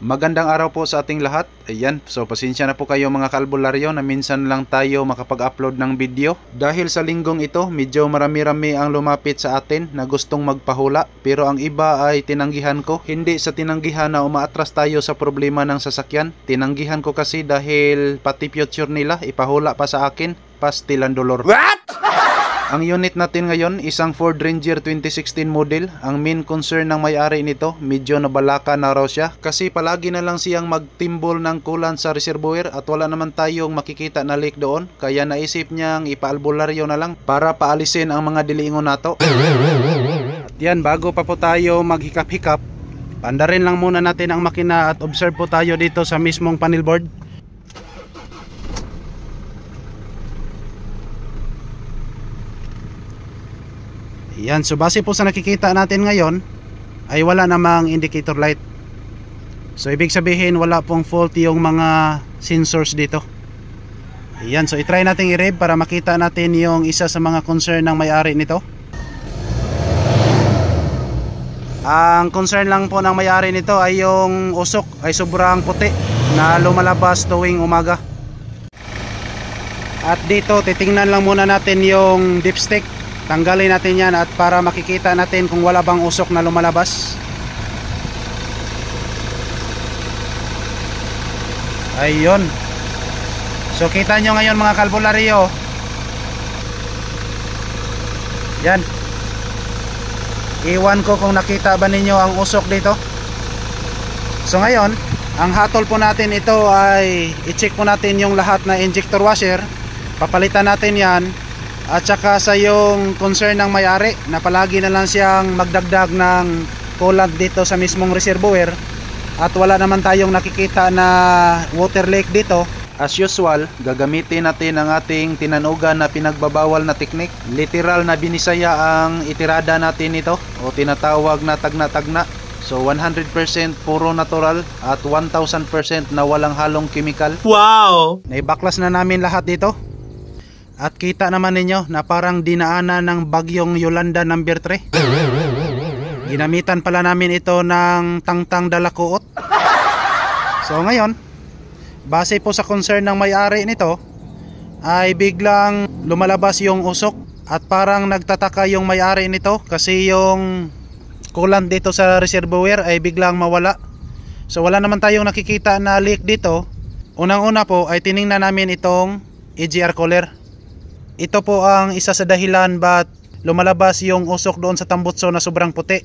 Magandang araw po sa ating lahat. Ayan, so pasensya na po kayo mga kaalbularyo na minsan lang tayo makapag-upload ng video. Dahil sa linggong ito, medyo marami-rami ang lumapit sa atin na gustong magpahula. Pero ang iba ay tinanggihan ko. Hindi sa tinanggihan na umaatras tayo sa problema ng sasakyan. Tinanggihan ko kasi dahil pati future nila ipahula pa sa akin. Pastilan dolor. What? Ang unit natin ngayon, isang Ford Ranger 2016 model. Ang main concern ng may-ari nito, medyo nabalaka na raw siya. Kasi palagi na lang siyang magtimbol ng coolant sa reservoir at wala naman tayong makikita na leak doon. Kaya naisip niyang ipaalbularyo na lang para paalisin ang mga diliingon nato. At yan, bago pa po tayo maghikap-hikap, pandarin lang muna natin ang makina at observe po tayo dito sa mismong panel board. Yan, so base po sa nakikita natin ngayon ay wala namang indicator light. So ibig sabihin wala pong fault yung mga sensors dito. Yan, so itry natin i-rev para makita natin yung isa sa mga concern ng may-ari nito. Ang concern lang po ng may-ari nito ay yung usok ay sobrang puti na lumalabas tuwing umaga. At dito titingnan lang muna natin yung dipstick. Tanggalin natin yan at para makikita natin kung wala bang usok na lumalabas. Ayun. So kita nyo ngayon mga kalbularyo. Yan. Iwan ko kung nakita ba ninyo ang usok dito. So ngayon, ang hatol po natin ito ay i-check po natin yung lahat na injector washer. Papalitan natin yan. At saka sa yung concern ng may-ari na palagi na lang siyang magdagdag ng coolant dito sa mismong reservoir at wala naman tayong nakikita na water leak dito. As usual, gagamitin natin ang ating tinanugan na pinagbabawal na teknik. Literal na binisaya ang itirada natin ito o tinatawag na tagna-tagna. So 100% puro natural at 1000% na walang halong chemical. Wow! Naibaklas na namin lahat dito. At kita naman ninyo na parang dinaanan ng bagyong Yolanda number 3. Ginamitan pala namin ito ng tangtang dalakuot. So ngayon, base po sa concern ng may-ari nito, ay biglang lumalabas yung usok. At parang nagtataka yung may-ari nito kasi yung coolant dito sa reservoir ay biglang mawala. So wala naman tayong nakikita na leak dito. Unang-una po ay tiningnan namin itong EGR cooler. Ito po ang isa sa dahilan ba't lumalabas yung usok doon sa tambutso na sobrang puti.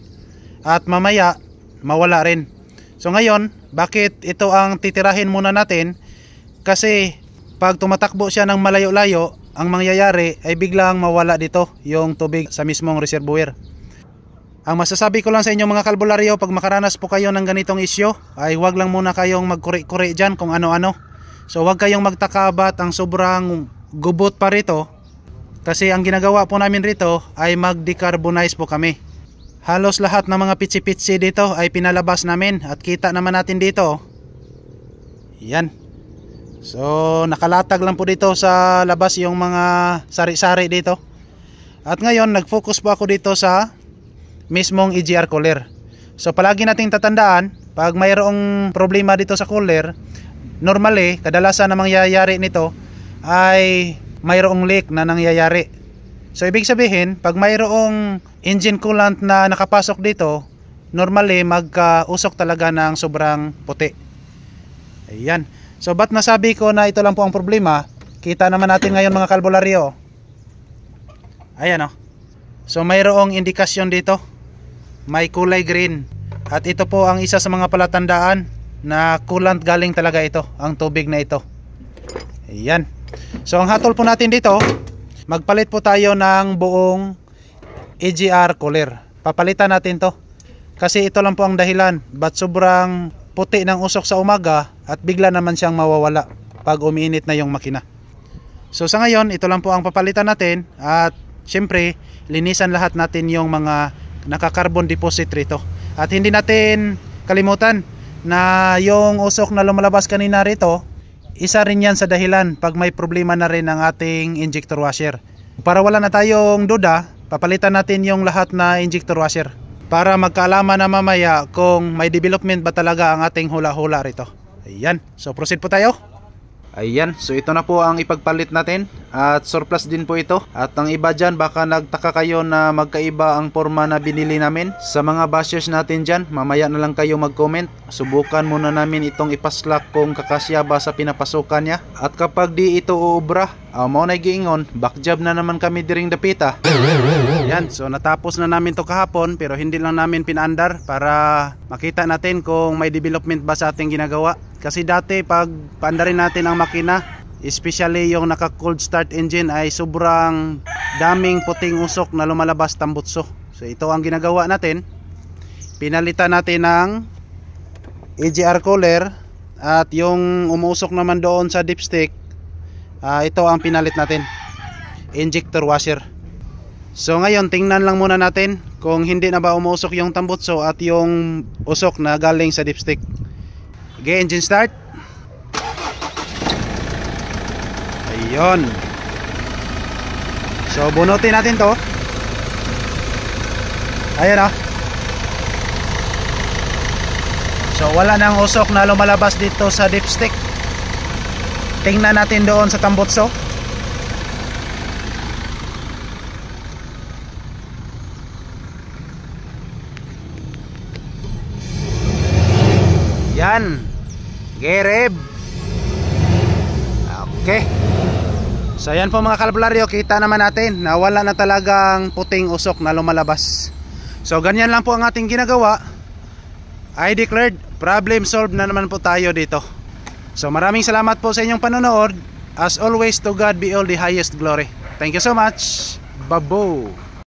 At mamaya, mawala rin. So ngayon, bakit ito ang titirahin muna natin? Kasi pag tumatakbo siya ng malayo-layo, ang mangyayari ay biglang mawala dito yung tubig sa mismong reservoir. Ang masasabi ko lang sa inyo mga kalbularyo, pag makaranas po kayo ng ganitong isyo, ay huwag lang muna kayong magkuri-kuri dyan kung ano-ano. So huwag kayong magtaka ba't ang sobrang gubot pa rito. Kasi ang ginagawa po namin rito ay mag-decarbonize po kami. Halos lahat ng mga pitsi-pitsi dito ay pinalabas namin at kita naman natin dito. Yan. So nakalatag lang po dito sa labas yung mga sari-sari dito. At ngayon nag-focus po ako dito sa mismong EGR cooler. So palagi nating tatandaan, pag mayroong problema dito sa cooler, normally kadalasan na mangyayari nito ay mayroong leak na nangyayari. So ibig sabihin, pag mayroong engine coolant na nakapasok dito, normally magkausok talaga ng sobrang puti. Ayan. So ba't nasabi ko na ito lang po ang problema? Kita naman natin ngayon mga kalbularyo. Ayan o. So mayroong indikasyon dito. May kulay green. At ito po ang isa sa mga palatandaan na coolant galing talaga ito, ang tubig na ito. Ayan. So ang hatol po natin dito, magpalit po tayo ng buong EGR cooler. Papalitan natin to. Kasi ito lang po ang dahilan ba't sobrang puti ng usok sa umaga at bigla naman siyang mawawala pag umiinit na yung makina. So sa ngayon, ito lang po ang papalitan natin at syempre, linisan lahat natin yung mga naka-carbon deposit rito. At hindi natin kalimutan na yung usok na lumalabas kanina rito, isa rin yan sa dahilan pag may problema na rin ang ating injector washer. Para wala na tayong duda, papalitan natin yung lahat na injector washer. para magkaalaman na mamaya kung may development ba talaga ang ating hula-hula rito. Ayan, so proceed po tayo. Ayan, so ito na po ang ipagpalit natin at surplus din po ito. At ang iba dyan, baka nagtaka kayo na magkaiba ang forma na binili namin. Sa mga bashers natin dyan, mamaya na lang kayo mag-comment. Subukan muna namin itong ipaslak kung kakasya ba sa pinapasukan niya. At kapag di ito uubra, mo na giingon, backjob na naman kami diring dapita. Ayan, so natapos na namin to kahapon pero hindi lang namin pinaandar para makita natin kung may development ba sa ating ginagawa. Kasi dati pag paandarin natin ang makina, especially yung naka cold start engine, ay sobrang daming puting usok na lumalabas tambutso. So ito ang ginagawa natin, pinalitan natin ng EGR cooler at yung umuusok naman doon sa dipstick, ito ang pinalit natin, injector washer. So ngayon tingnan lang muna natin kung hindi na ba umuusok yung tambutso at yung usok na galing sa dipstick. Okay, engine start. Ayun. So bunutin natin to. Ayan o. So wala nang usok na lumalabas dito sa dipstick. Tingnan natin doon sa tambutso. Yan. Gereb. Okay. So yan po mga kalaplaryo, kita naman natin na wala na talagang puting usok na lumalabas. So ganyan lang po ang ating ginagawa. I declared, problem solved na naman po tayo dito. So maraming salamat po sa inyong panonood. As always, to God be all the highest glory. Thank you so much. Babo.